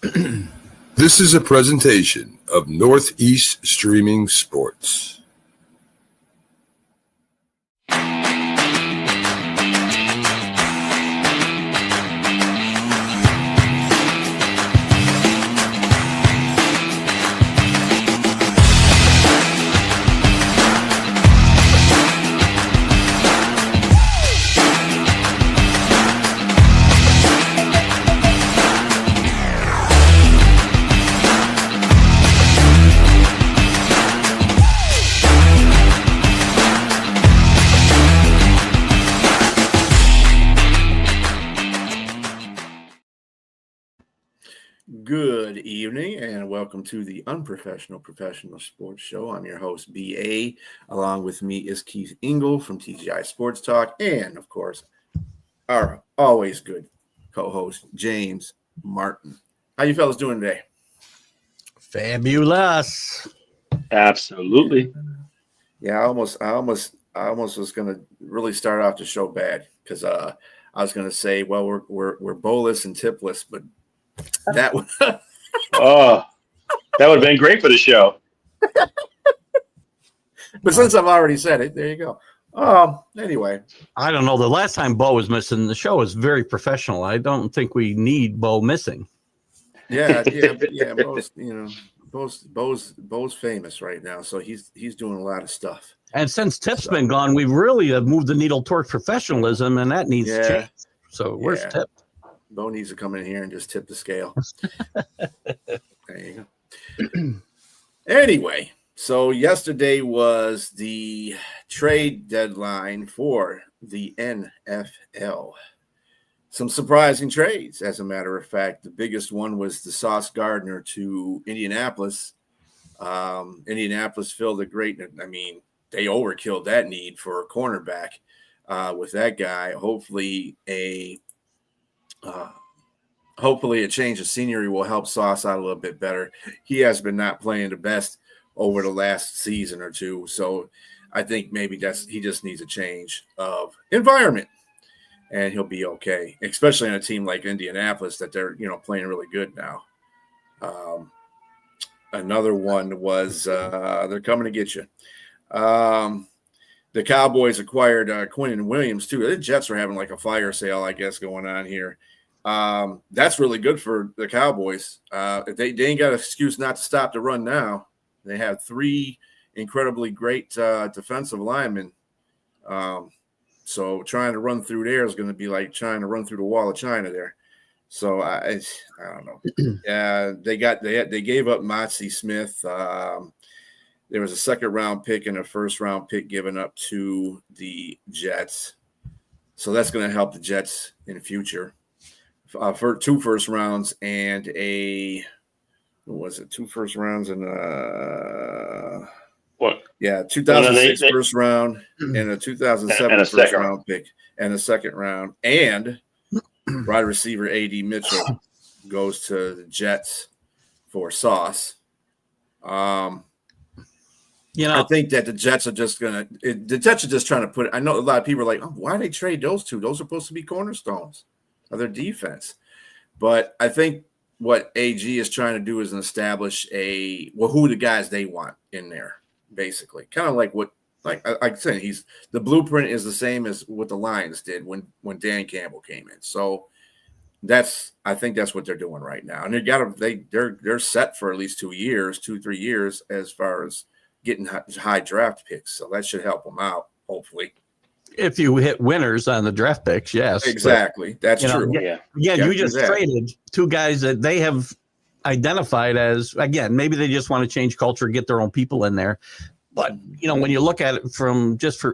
This is a presentation of Northeast Streaming Sports. Good evening and welcome to the Unprofessional Professional Sports Show. I'm your host, B.A. Along with me is Keith Engel from TGI Sports Talk and, of course, our always good co-host, James Martin. How you fellas doing today? Fabulous. Absolutely. Yeah, I almost was going to really start off the show bad because I was going to say, well, we're bowless and tipless, but that would that would have been great for the show. But since I've already said it, there you go. Anyway, I don't know. The last time Bo was missing, the show was very professional. I don't think we need Bo missing. Yeah. Bo's famous right now, so he's doing a lot of stuff. And since Tip's been gone, we really have moved the needle toward professionalism, and that needs change. So where's Tip? Bo needs to come in here and just tip the scale. There you go. Anyway, so yesterday was the trade deadline for the NFL. Some surprising trades, as a matter of fact. The biggest one was the Sauce Gardner to Indianapolis. Indianapolis filled a great, they overkilled that need for a cornerback with that guy. Hopefully a change of scenery will help Sauce out a little bit better. He has been not playing the best over the last season or two, so I think maybe he just needs a change of environment, and he'll be okay. Especially on a team like Indianapolis that they're playing really good now. Another one was they're coming to get you. The Cowboys acquired Quinnen Williams, too. The Jets are having like a fire sale, I guess, going on here. That's really good for the Cowboys. If they ain't got an excuse not to stop the run now. They have three incredibly great defensive linemen. So trying to run through there is going to be like trying to run through the wall of China there. So I don't know. Yeah, they gave up Motsy Smith. There was a second-round pick and a first-round pick given up to the Jets. So that's going to help the Jets in the future. For 2 first rounds and two first rounds and what? Yeah, 2006 first round and a 2007 first round pick and a second round. And wide receiver A.D. Mitchell goes to the Jets for Sauce. I think that the Jets are just trying to put it. I know a lot of people are like, oh, why did they trade those two? Those are supposed to be cornerstones of their defense. But I think what AG is trying to do is establish who the guys they want in there, basically. Kind of like I said, the blueprint is the same as what the Lions did when Dan Campbell came in. So I think that's what they're doing right now. And they're set for at least 2-3 years as far as getting high draft picks. So that should help them out, hopefully. If you hit winners on the draft picks, yes. Exactly. That's true. Yeah, you just traded 2 guys that they have identified as, again, maybe they just want to change culture, get their own people in there. But, when you look at it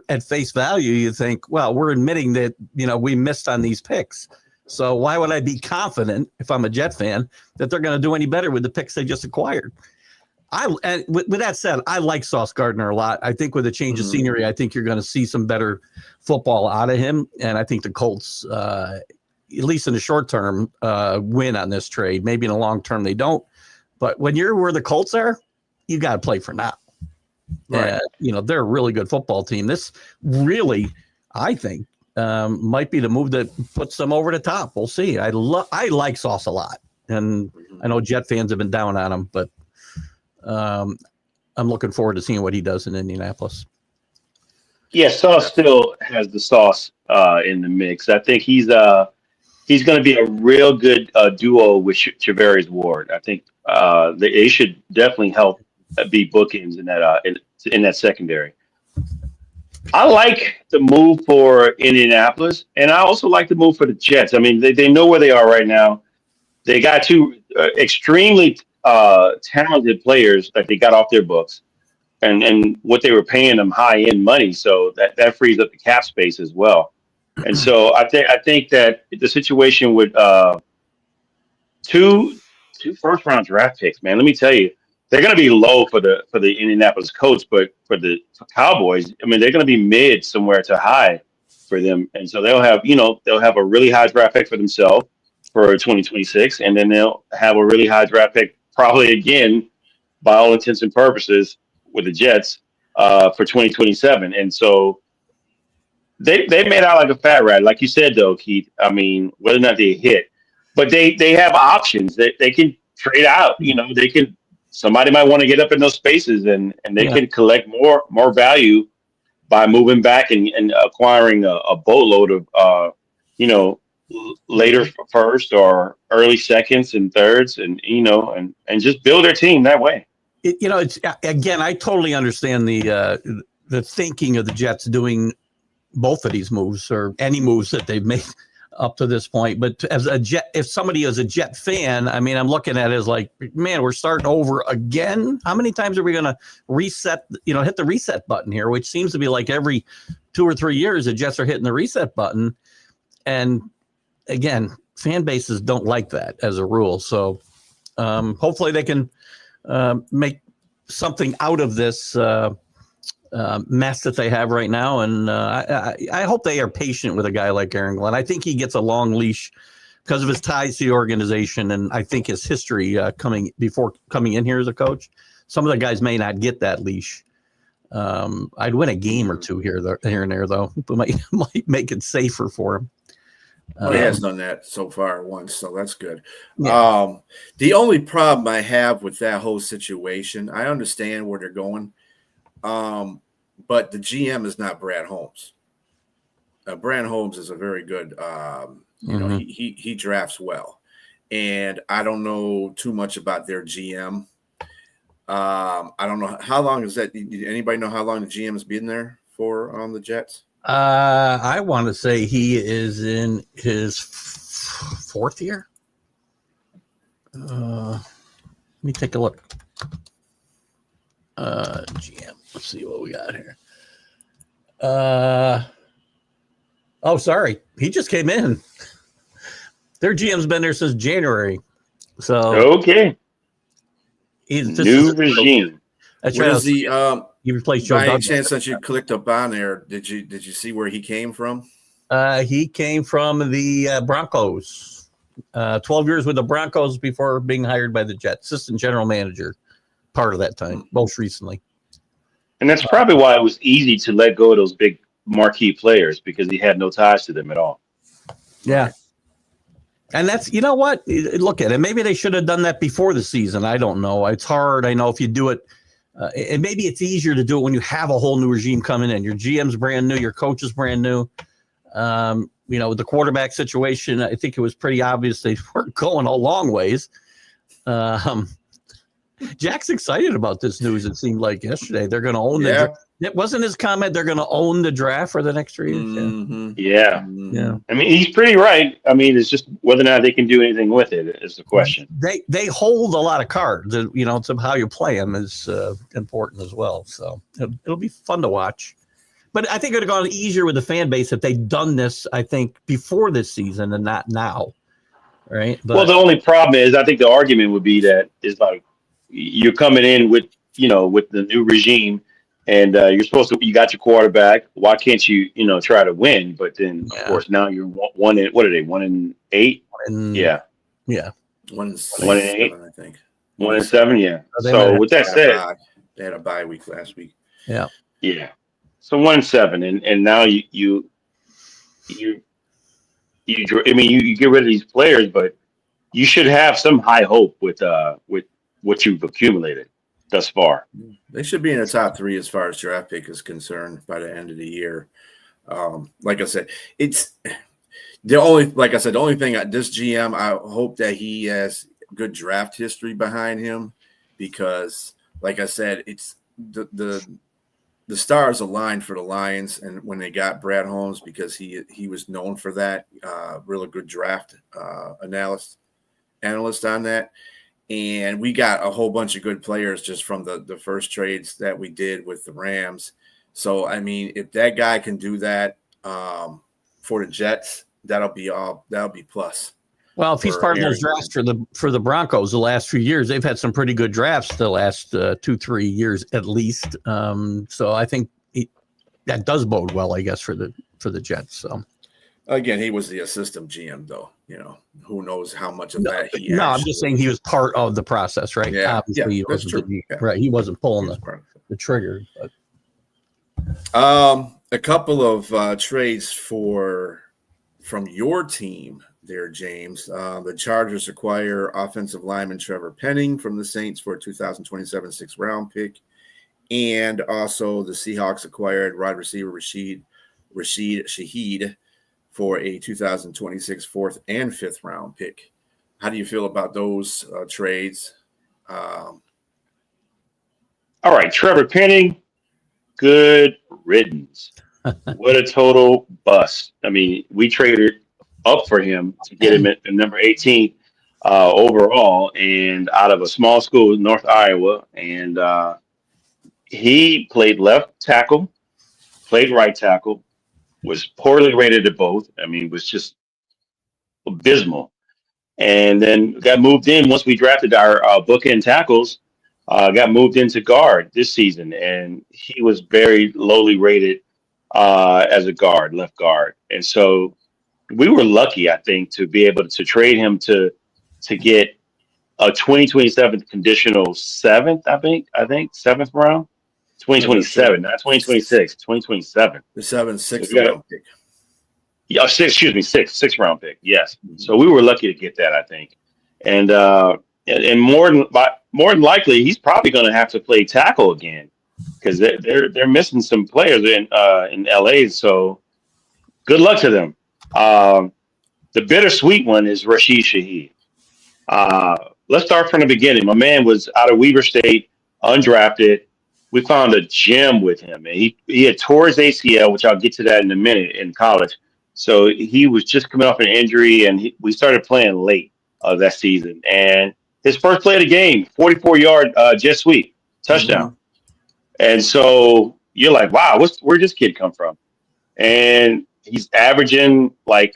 at face value, you think, well, we're admitting that, we missed on these picks. So why would I be confident, if I'm a Jet fan, that they're going to do any better with the picks they just acquired? And with that said, I like Sauce Gardner a lot. I think with a change of scenery, I think you're going to see some better football out of him. And I think the Colts, at least in the short term, win on this trade. Maybe in the long term, they don't. But when you're where the Colts are, you got to play for now. Right. They're a really good football team. This really, I think, might be the move that puts them over the top. We'll see. I like Sauce a lot. And I know Jet fans have been down on him, but I'm looking forward to seeing what he does in Indianapolis. Yeah, Sauce still has the sauce in the mix. I think he's going to be a real good duo with Travarius Ward. I think they should definitely help be bookends in that secondary. I like the move for Indianapolis, and I also like the move for the Jets. I mean, they know where they are right now. They got two extremely talented players that they got off their books, and what they were paying them high end money. So that frees up the cap space as well. And so I think that the situation with two first round draft picks, man. Let me tell you, they're going to be low for the Indianapolis Colts, but for Cowboys, I mean, they're going to be mid somewhere to high for them, and so they'll have a really high draft pick for themselves for 2026, and then they'll have a really high draft pick probably again, by all intents and purposes, with the Jets for 2027, and so. They made out like a fat rat, like you said though, Keith. I mean, whether or not they hit, but they have options. They can trade out. Somebody might want to get up in those spaces, and they can collect more value by moving back and acquiring a boatload of later first or early seconds and thirds, and just build their team that way. It's again, I totally understand the thinking of the Jets doing both of these moves or any moves that they've made up to this point. But as a Jet, if somebody is a Jet fan, I mean, I'm looking at it as like, man, we're starting over again. How many times are we going to reset, hit the reset button here, which seems to be like every 2 or 3 years, the Jets are hitting the reset button. And again, fan bases don't like that as a rule. So hopefully they can make something out of this mess that they have right now, and I hope they are patient with a guy like Aaron Glenn. I think he gets a long leash because of his ties to the organization, and I think his history coming in here as a coach. Some of the guys may not get that leash. I'd win a game or two here and there, though. Might make it safer for him. Well, he has done that so far once, so that's good. Yeah. The only problem I have with that whole situation, I understand where they're going. But the GM is not Brad Holmes. Brad Holmes is a very good, he drafts well, and I don't know too much about their GM. I don't know how long is that. Anybody know how long the GM has been there for on the Jets? I want to say he is in his 4th year. Let me take a look. GM. Let's see what we got here. Sorry. He just came in. Their GM's been there since January. So okay. New regime. That's right. He replaced Joe By any Douglas. chance, since you clicked up on there, did you see where he came from? He came from the Broncos. 12 years with the Broncos before being hired by the Jets. Assistant general manager part of that time, most recently. And that's probably why it was easy to let go of those big marquee players, because he had no ties to them at all. Yeah. And that's, you know what? Look at it. Maybe they should have done that before the season. I don't know. It's hard. I know if you do it, and maybe it's easier to do it when you have a whole new regime coming in. Your GM's brand new. Your coach is brand new. With the quarterback situation, I think it was pretty obvious they weren't going a long ways. Jack's excited about this news. It seemed like yesterday they're going to own the draft. It wasn't his comment. They're going to own the draft for the next 3 years. Mm-hmm. Yeah. Yeah. I mean, he's pretty right. I mean, it's just whether or not they can do anything with it is the question. They hold a lot of cards. It's how you play them is important as well. So it'll be fun to watch. But I think it would have gone easier with the fan base if they'd done this, I think, before this season and not now. Right. But, well, the only problem is, I think the argument would be that it's like you're coming in with the new regime, and you got your quarterback. Why can't you, try to win? But then, of course, now you're 1-8. What are they? 1-8? Yeah. 1-8, I think. 1-7. Yeah. So with that said, they had a bye week last week. Yeah. Yeah. So 1-7, and now you get rid of these players, but you should have some high hope with what you've accumulated thus far. They should be in the top 3 as far as draft pick is concerned by the end of the year. Like I said, it's the only thing this GM, I hope that he has good draft history behind him, because like I said, it's the stars aligned for the Lions, and when they got Brad Holmes, because he was known for that, really good draft analyst on that. And we got a whole bunch of good players just from the first trades that we did with the Rams. So, I mean, if that guy can do that for the Jets, that'll be plus. Well, if he's part of those drafts for the Broncos the last few years, they've had some pretty good drafts the last 2-3 years at least. So I think that does bode well, I guess, for the Jets. So again, he was the assistant GM, though. Who knows how much of that he. No, I'm just saying he was part of the process, right? Yeah, obviously, he that's wasn't true. right. He wasn't pulling the trigger. But. A couple of trades from your team there, James. The Chargers acquire offensive lineman Trevor Penning from the Saints for a 2027 6th-round pick, and also the Seahawks acquired wide receiver Rashid Shaheed for a 2026 4th and 5th-round pick. How do you feel about those trades? All right, Trevor Penning, good riddance. What a total bust. I mean, we traded up for him to get him at number 18 overall, and out of a small school in North Iowa. And he played left tackle, played right tackle, was poorly rated at both. I mean, was just abysmal. And then got moved in once we drafted our bookend tackles, got moved into guard this season. And he was very lowly rated as a guard, left guard. And so we were lucky, I think, to be able to trade him to get a 2027 conditional 7th, I think 7th round. 2027, not 2026, 2027. The 6th-round pick. Yeah, sixth round pick. Yes. Mm-hmm. So we were lucky to get that, I think, and more than likely, he's probably going to have to play tackle again, because they're missing some players in LA. So good luck to them. The bittersweet one is Rashid Shaheed. Let's start from the beginning. My man was out of Weber State, undrafted. We found a gem with him, and he had tore his ACL, which I'll get to that in a minute, in college. So he was just coming off an injury, and we started playing late that season. And his first play of the game, 44-yard jet sweep, touchdown. Mm-hmm. And so you're like, wow, where'd this kid come from? And he's averaging like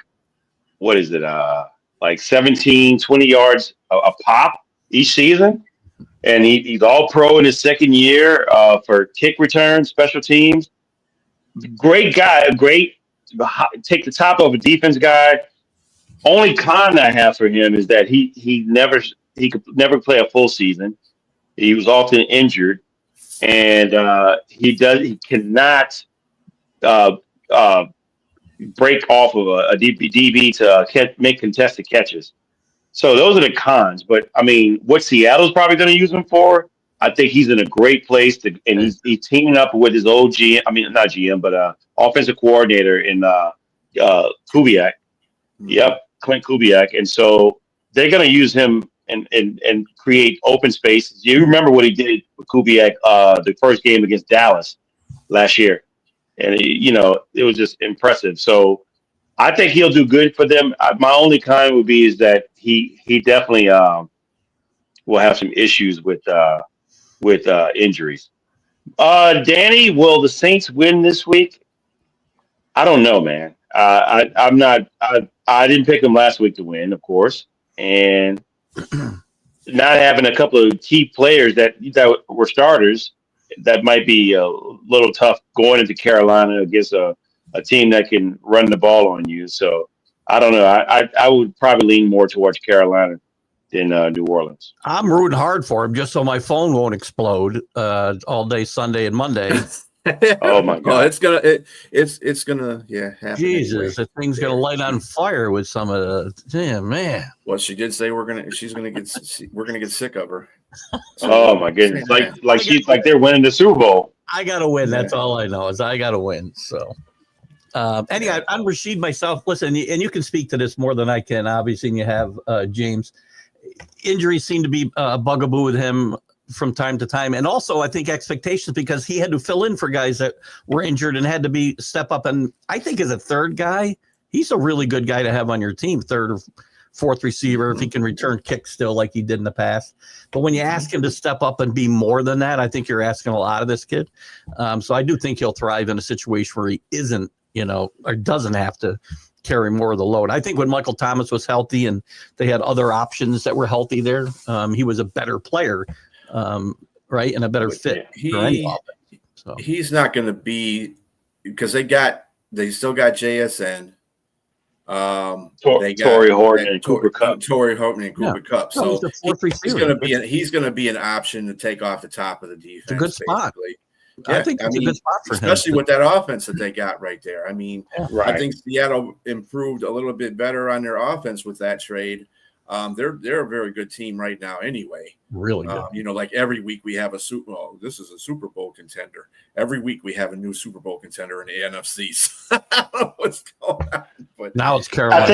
17, 20 yards a pop each season. And he's all pro in his second year for kick returns, special teams. Great guy, take the top of a defense guy. Only con I have for him is that he could never play a full season. He was often injured, and he cannot break off of a DB to make contested catches. So those are the cons. But I mean, what Seattle's probably going to use him for, I think he's in a great place and he's teaming up with his old GM. I mean, not GM, but offensive coordinator in Kubiak. Mm-hmm. Yep, Clint Kubiak. And so they're going to use him and create open spaces. You remember what he did with Kubiak the first game against Dallas last year, and it was just impressive. So I think he'll do good for them. My only con would be is that he definitely will have some issues with injuries. Danny, will the Saints win this week? I don't know, man. I'm not. I didn't pick them last week to win, of course, and not having a couple of key players that were starters, that might be a little tough going into Carolina against a team that can run the ball on you. So I don't know. I would probably lean more towards Carolina than New Orleans. I'm rooting hard for him just so my phone won't explode all day Sunday and Monday. Oh my God. it's gonna happen. Jesus, Anyway. that thing's gonna light on fire with some of the. Damn, man. Well, she did say we're gonna get sick of her. Oh my goodness! Saying Like they're winning the Super Bowl. I gotta win. That's all I know is I gotta win. So. Anyway, I'm Rashid myself. Listen, and you can speak to this more than I can, obviously, and you have James. Injuries seem to be a bugaboo with him from time to time. And also, I think expectations, because he had to fill in for guys that were injured and had to step up. And I think as a third guy, he's a really good guy to have on your team, third or fourth receiver, if he can return kicks still like he did in the past. But when you ask him to step up and be more than that, I think you're asking a lot of this kid. So I do think he'll thrive in a situation where he isn't, or doesn't have to carry more of the load. I think when Michael Thomas was healthy and they had other options that were healthy there, he was a better player, right, and a better fit for any offense. So he's not going to be, because they still got JSN. Torrey Horton and Cooper Kupp. Torrey Horton and Cooper Kupp. So he's going to be an option to take off the top of the defense. It's a good spot. Basically. I think it's a good spot for him. Especially with that offense that they got right there. I mean, right. I think Seattle improved a little bit better on their offense with that trade. They're a very good team right now anyway. Really good. Like every week we have this is a Super Bowl contender. Every week we have a new Super Bowl contender in the NFC. I don't know what's going on. But now it's Carolina. I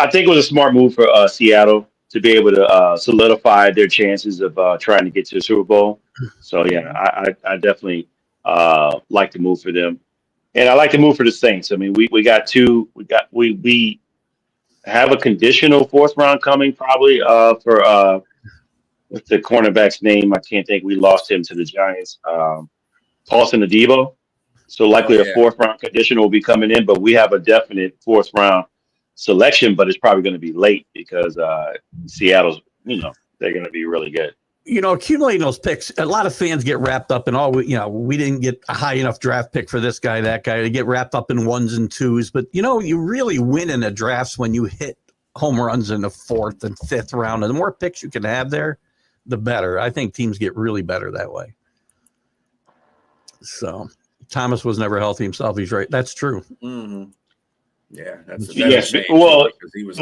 think it was a smart move for Seattle to be able to solidify their chances of trying to get to the Super Bowl. So, yeah, I definitely like the move for them. And I like the move for the Saints. I mean, we have a conditional fourth round coming probably for what's the cornerback's name? I can't think. We lost him to the Giants. Paulson Adebo. So likely a fourth round conditional will be coming in, but we have a definite fourth round selection, but it's probably going to be late because Seattle's, they're going to be really good. Accumulating those picks, a lot of fans get wrapped up in we didn't get a high enough draft pick for this guy, that guy. They get wrapped up in ones and twos, but you really win in the drafts when you hit home runs in the fourth and fifth round. And the more picks you can have there, the better. I think teams get really better that way. So Thomas was never healthy himself. He's right. That's true. Mm-hmm. Yeah, that's yes. Well, because he was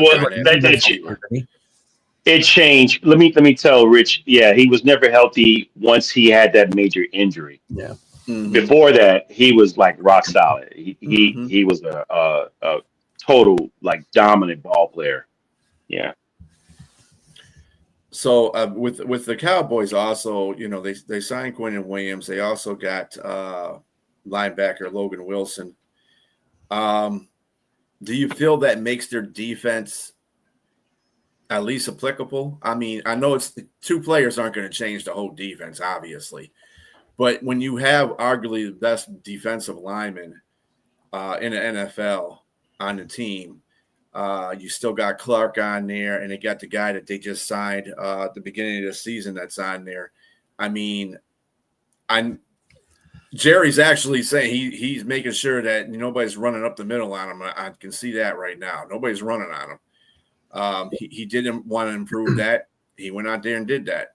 it changed. Let me tell Rich. Yeah, he was never healthy once he had that major injury. Yeah. Mm-hmm. Before that, he was like rock solid. He was a total dominant ball player. Yeah. So with the Cowboys also, they signed Quentin Williams. They also got linebacker Logan Wilson. Do you feel that makes their defense at least applicable? I mean, I know it's two players aren't going to change the whole defense, obviously. But when you have arguably the best defensive lineman in the NFL on the team, you still got Clark on there, and they got the guy that they just signed at the beginning of the season that's on there. I mean, Jerry's actually saying he's making sure that nobody's running up the middle on him. I can see that right now. Nobody's running on him. He didn't want to improve that. He went out there and did that.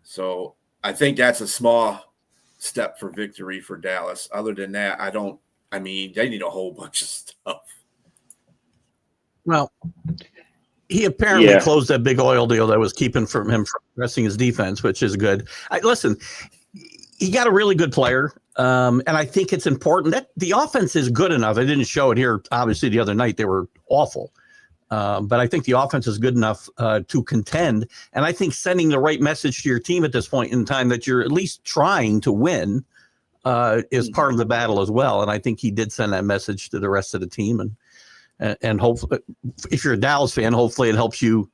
So I think that's a small step for victory for Dallas. Other than that, they need a whole bunch of stuff. Well, he apparently closed that big oil deal that was keeping him from progressing his defense, which is good. Listen, he got a really good player, and I think it's important that the offense is good enough. I didn't show it here. Obviously, the other night they were awful. But I think the offense is good enough to contend. And I think sending the right message to your team at this point in time that you're at least trying to win is part of the battle as well. And I think he did send that message to the rest of the team. And hopefully, if you're a Dallas fan, hopefully it helps you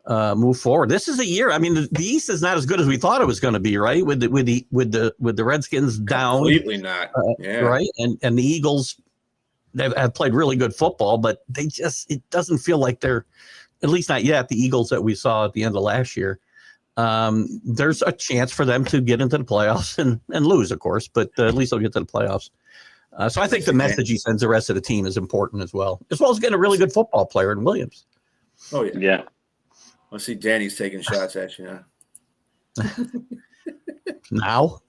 move forward. This is a year. I mean, the East is not as good as we thought it was going to be, right? With the Redskins down, completely not, right? And the Eagles. They have played really good football, but it doesn't feel like they're, at least not yet, the Eagles that we saw at the end of last year. There's a chance for them to get into the playoffs and lose, of course, but at least they'll get to the playoffs. So I think the message he sends the rest of the team is important as well as getting a really good football player in Williams. Oh, yeah. Yeah. I see Danny's taking shots at you now. Now?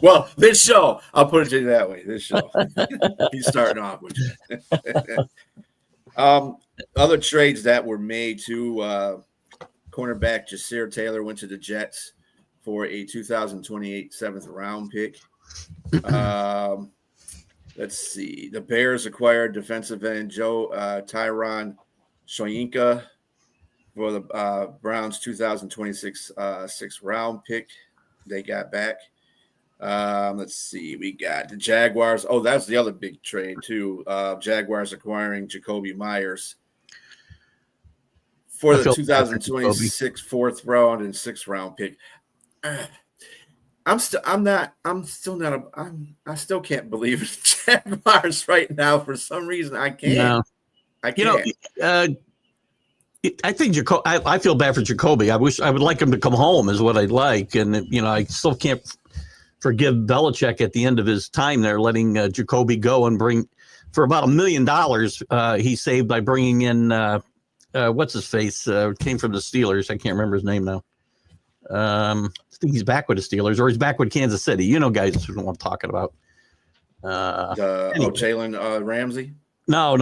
Well, this show, I'll put it to you that way. This show, he's starting off with you. Other trades that were made to cornerback Jasir Taylor went to the Jets for a 2028 seventh round pick. Let's see. The Bears acquired defensive end Tyron Shoyinka for the Browns 2026 sixth round pick. They got back. Let's see. We got the Jaguars. Oh, that's the other big trade too. Jaguars acquiring Jacoby Myers for the 2026 fourth round and sixth round pick. I still can't believe it. Jaguars right now for some reason. I can't. No. I can't. I think I feel bad for Jacoby. I would like him to come home is what I'd like. And, I still can't forgive Belichick at the end of his time there, letting Jacoby go and bring for about $1 million he saved by bringing in what's his face came from the Steelers. I can't remember his name now. I think he's back with the Steelers or he's back with Kansas City. Guys who know what I'm talking about. Jalen Ramsey? No.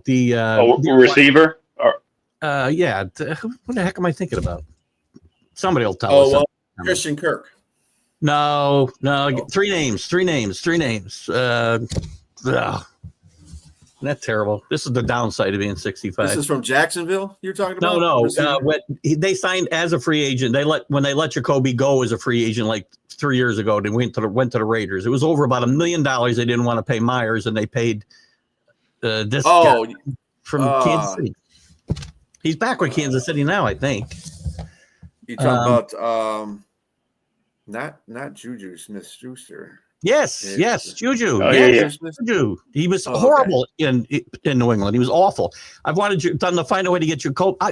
The receiver? Yeah. What the heck am I thinking about? Somebody will tell us. Well, Christian Kirk. No. Three names. That's terrible. This is the downside of being 65. This is from Jacksonville you're talking about? No. They signed as a free agent. When they let Jacoby go as a free agent like 3 years ago, they went to the Raiders. It was over about $1 million they didn't want to pay Myers, and they paid this guy from Kansas City. He's back with Kansas City now, I think. You talking about not Juju Smith-Schuster. Yes, Juju. Oh, yeah. Juju. He was horrible in New England. He was awful. I've wanted them to find a way to get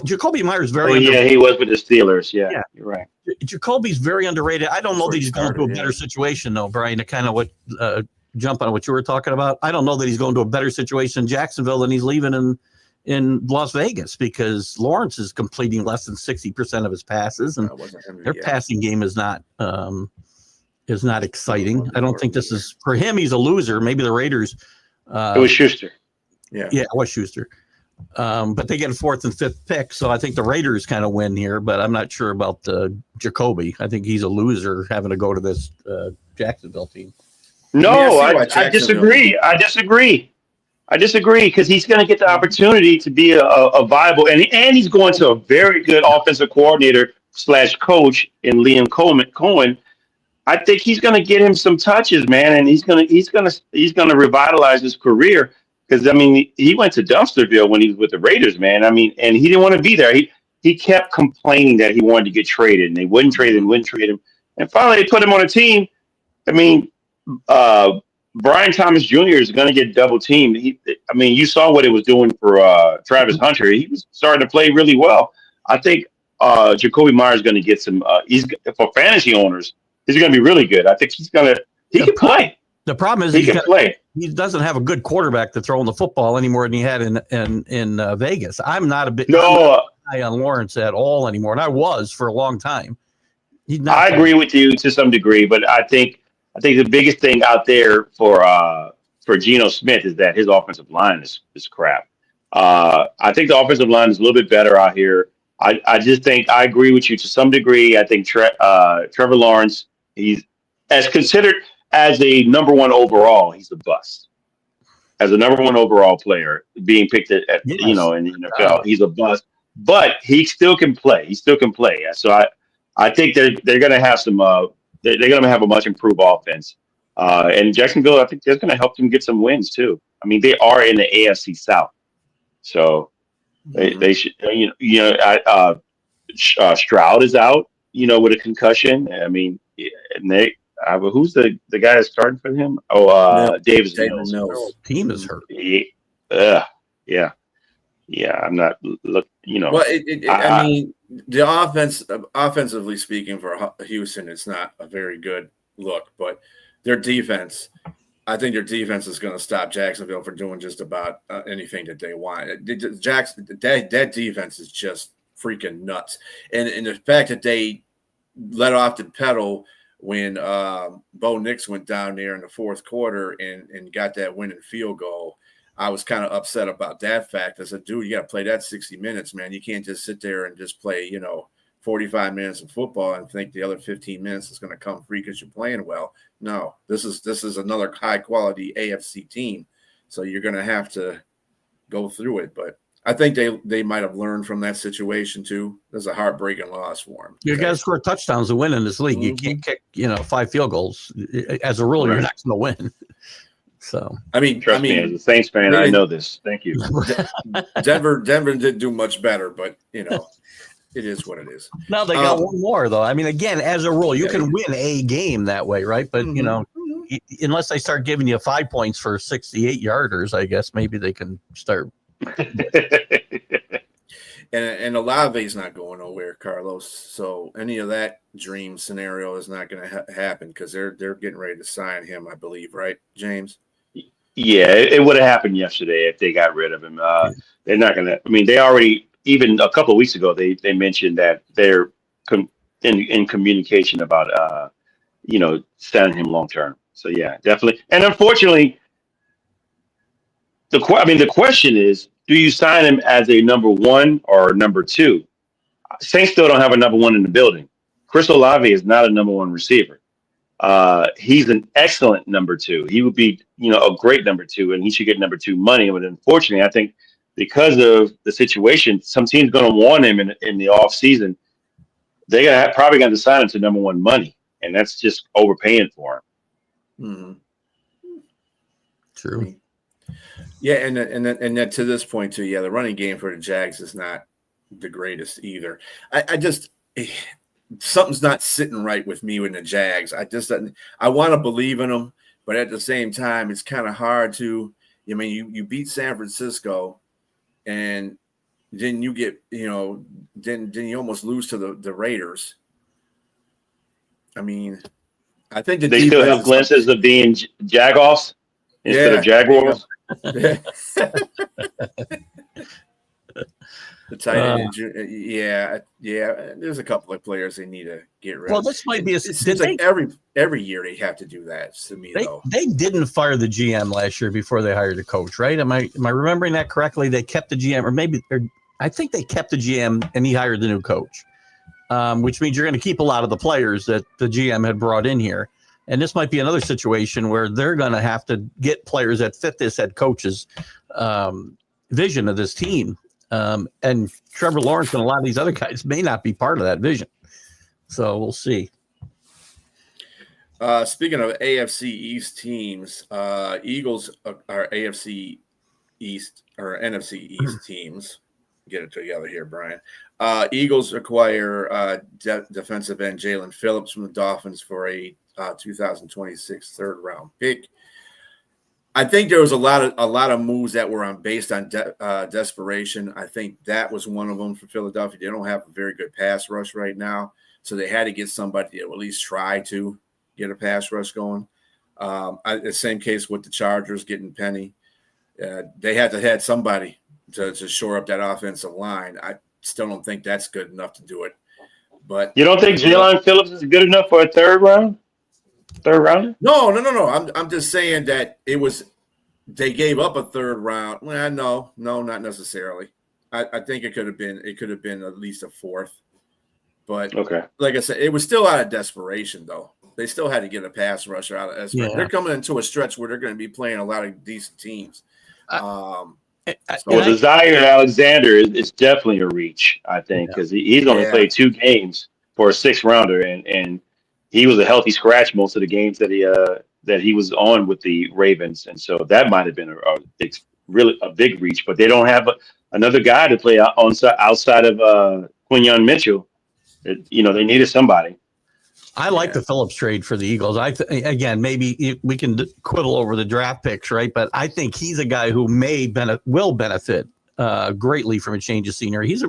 Jacoby Myers very. He was with the Steelers. Yeah, you're right. Jacoby's very underrated. I don't know that he's going to a better situation though, Brian. To kind of jump on what you were talking about. I don't know that he's going to a better situation in Jacksonville than he's leaving in Las Vegas because Lawrence is completing less than 60% of his passes, and their passing game is not exciting. I don't think this is for him. He's a loser. Maybe the Raiders. It was Schuster. Yeah, it was Schuster. But they get a fourth and fifth pick, so I think the Raiders kind of win here. But I'm not sure about Jacoby. I think he's a loser having to go to this Jacksonville team. No, I disagree. I disagree because he's going to get the opportunity to be a viable, and he's going to a very good offensive coordinator / coach in Liam Cohen. I think he's going to get him some touches, man, and he's going to revitalize his career because he went to Dumpsterville when he was with the Raiders, man. And he didn't want to be there. He kept complaining that he wanted to get traded, and they wouldn't trade him, and finally they put him on a team. Brian Thomas Jr. is going to get double teamed. You saw what it was doing for Travis Hunter. He was starting to play really well. I think Jacoby Myers is going to get some. For fantasy owners, he's going to be really good. I think he can play. The problem is he can play. He doesn't have a good quarterback to throw in the football anymore than he had in Vegas. I'm not a high on Lawrence at all anymore, and I was for a long time. I agree with you to some degree, but I think the biggest thing out there for Geno Smith is that his offensive line is crap. I think the offensive line is a little bit better out here. I just think I agree with you to some degree. I think Trevor Lawrence, he's as considered as a number one overall, he's a bust. As a number one overall player being picked in the NFL, he's a bust. But he still can play. So I think they're going to have some. They're going to have a much improved offense. And Jacksonville, I think, that's going to help them get some wins too. They are in the AFC South, so they should. Stroud is out. With a concussion. Who's the guy that's starting for him? Davis Mills. Team is hurt. Yeah. I'm not. Well, the offense, offensively speaking, for Houston, it's not a very good look. But their defense, I think their defense is going to stop Jacksonville from doing just about anything that they want. That defense is just freaking nuts, and the fact that they let off the pedal when Bo Nix went down there in the fourth quarter and got that winning field goal. I was kind of upset about that fact. I said, dude, you got to play that 60 minutes, man. You can't just sit there and just play, 45 minutes of football and think the other 15 minutes is going to come free because you're playing well. No, this is another high quality AFC team. So you're going to have to go through it. But I think they might have learned from that situation too. There's a heartbreaking loss for them. You got to score touchdowns to win in this league. You can't kick, 5 field goals. As a rule, you're not going to win. So trust me, as a Saints fan, I know this. Thank you. Denver didn't do much better, but it is what it is. Now they got one more though. I mean, again, as a rule, you can win a game that way, right? But unless they start giving you 5 points for 68 yarders, I guess maybe they can start. And Olave's not going nowhere, Carlos. So any of that dream scenario is not going to happen because they're getting ready to sign him, I believe, right, James? Yeah, it would have happened yesterday if they got rid of him. They're not going to. I mean, they already, even a couple of weeks ago, they mentioned that they're in communication about signing him long term. So yeah, definitely. And unfortunately, the question is, do you sign him as a number 1 or number 2? Saints still don't have a number 1 in the building. Chris Olave is not a number 1 receiver. He's an excellent number 2. He would be, a great number 2, and he should get number 2 money. But unfortunately, I think because of the situation, some team's going to want him in the off season. They're probably going to sign him to number 1 money, and that's just overpaying for him. Mm-hmm. True. Yeah, and then to this point too, the running game for the Jags is not the greatest either. I just something's not sitting right with me with the Jags. I want to believe in them, but at the same time, it's kind of hard to. I mean, you beat San Francisco, and then you get then you almost lose to the Raiders. I mean, I think they still have glimpses of being Jagoffs instead of Jaguars. The tight end, there's a couple of players they need to get rid of. Well, this might be it seems like every year they have to do that to me. They didn't fire the GM last year before they hired a coach, right? Am I remembering that correctly? They kept the GM, or I think they kept the GM and he hired the new coach, which means you're going to keep a lot of the players that the GM had brought in here. And this might be another situation where they're going to have to get players that fit this head coach's vision of this team. And Trevor Lawrence and a lot of these other guys may not be part of that vision. So we'll see. Speaking of AFC East teams, Eagles are AFC East or NFC East teams. Get it together here, Brian. Eagles acquire defensive end Jalen Phillips from the Dolphins for a 2026 third round pick. I think there was a lot of moves that were based on desperation. I think that was one of them for Philadelphia. They don't have a very good pass rush right now, so they had to get somebody to at least try to get a pass rush going. The same case with the Chargers getting Penny. They had to have somebody to shore up that offensive line. I still don't think that's good enough to do it. But you don't think Jalen Phillips is good enough for a third rounder? No. I'm just saying that they gave up a third round. Well, no, not necessarily. I think it could have been at least a fourth. But like I said, it was still out of desperation though. They still had to get a pass rusher out of desperation. Yeah. They're coming into a stretch where they're going to be playing a lot of decent teams. Desire Alexander is definitely a reach, I think, because he's only played 2 games for a 6th rounder, and he was a healthy scratch most of the games that he was on with the Ravens, and so that might have been really a big reach. But they don't have another guy to play outside of Quinyon Mitchell. They needed somebody. I like the Phillips trade for the Eagles. Again, maybe we can quibble over the draft picks, right? But I think he's a guy who will benefit greatly from a change of scenery. He's a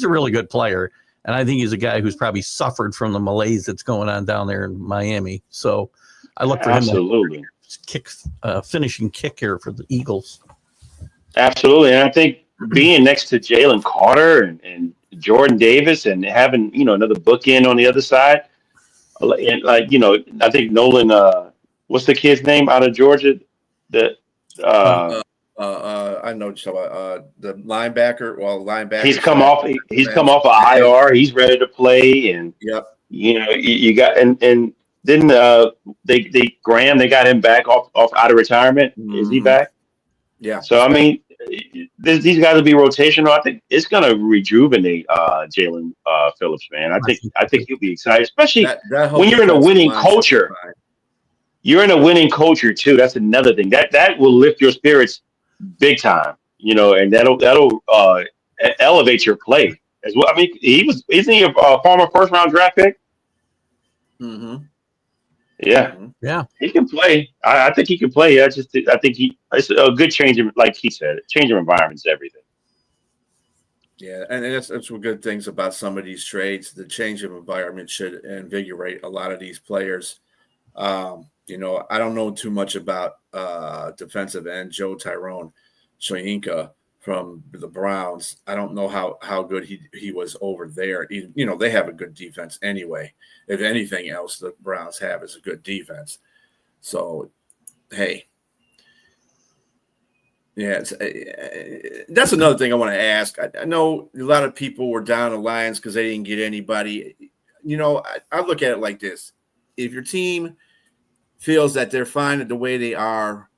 really good player, and I think he's a guy who's probably suffered from the malaise that's going on down there in Miami. So I look for him to finishing kick here for the Eagles. Absolutely, and I think being next to Jalen Carter and Jordan Davis and having another bookend on the other side. And I think Nolan. What's the kid's name out of Georgia? The uh, I know what you're talking about. The linebacker. Well, he's linebacker come slash off. He's come defense off of end. IR. He's ready to play, and Yep. you got and then they Graham, they got him back off out of retirement. Is he Hmm. back? Yeah, So he's I back. mean, these guys will be rotational. I think it's going to rejuvenate Jalen Phillips, man. I think he'll be excited, especially That whole when you're in a defensive winning line should be culture. fine. You're in a winning culture too. That's another thing that will lift your spirits big time. And that'll elevate your play as well. I mean, isn't he a former first round draft pick? Hmm. Yeah, Hmm. Yeah. he can play. I think he can play. I think it's a good change of, like he said, change of environment is everything. Yeah, and that's what good things about some of these trades. The change of environment should invigorate a lot of these players. I don't know too much about defensive end Joe Tyrone Shoyinka from the Browns. I don't know how good he was over there. They have a good defense anyway. If anything else, the Browns have is a good defense. So, hey, yeah, that's another thing I want to ask. I know a lot of people were down the Lions because they didn't get anybody. I look at it like this: if your team feels that they're fine at the way they are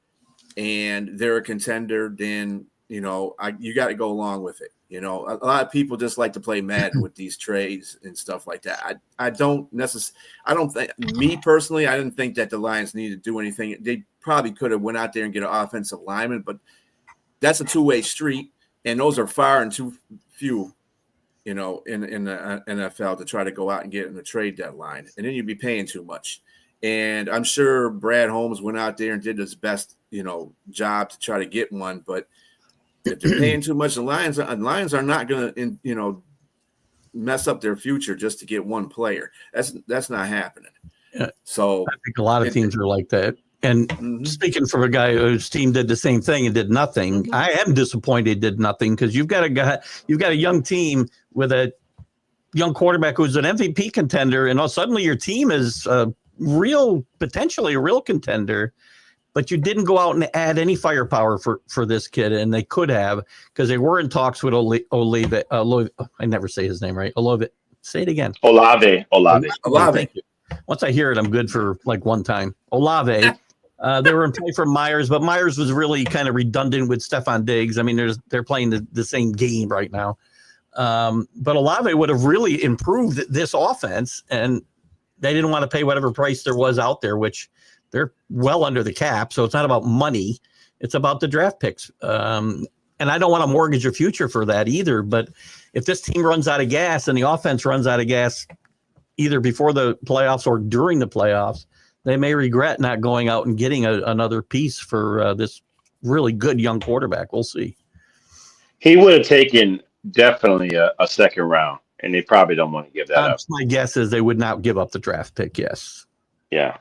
and they're a contender, then you got to go along with it. A lot of people just like to play Madden with these trades and stuff like that. I don't necessarily. I don't think, me personally, I didn't think that the Lions needed to do anything. They probably could have went out there and get an offensive lineman, but that's a two-way street, and those are far and too few. In the NFL to try to go out and get in the trade deadline, and then you'd be paying too much. And I'm sure Brad Holmes went out there and did his best, job to try to get one. But if they're paying too much, the Lions are not going to, mess up their future just to get one player. That's not happening. Yeah. So I think a lot of teams are like that. And speaking from a guy whose team did the same thing and did nothing, I am disappointed did nothing because you've got a young team with a young quarterback who's an MVP contender, and suddenly your team is potentially a real contender, but you didn't go out and add any firepower for this kid, and they could have because they were in talks with Olave. I never say his name right. Olave. Say it again. Olave. Olave. Thank you. Once I hear it, I'm good for like one time. Olave. They were in play for Myers, but Myers was really kind of redundant with Stephon Diggs. I mean, they're playing the same game right now. But Olave would have really improved this offense, and they didn't want to pay whatever price there was out there, which they're well under the cap. So it's not about money. It's about the draft picks. And I don't want to mortgage your future for that either. But if this team runs out of gas and the offense runs out of gas either before the playoffs or during the playoffs, they may regret not going out and getting another piece for this really good young quarterback. We'll see. He would have taken definitely a second round, and they probably don't want to give that up. My guess is they would not give up the draft pick. Yes. Yeah.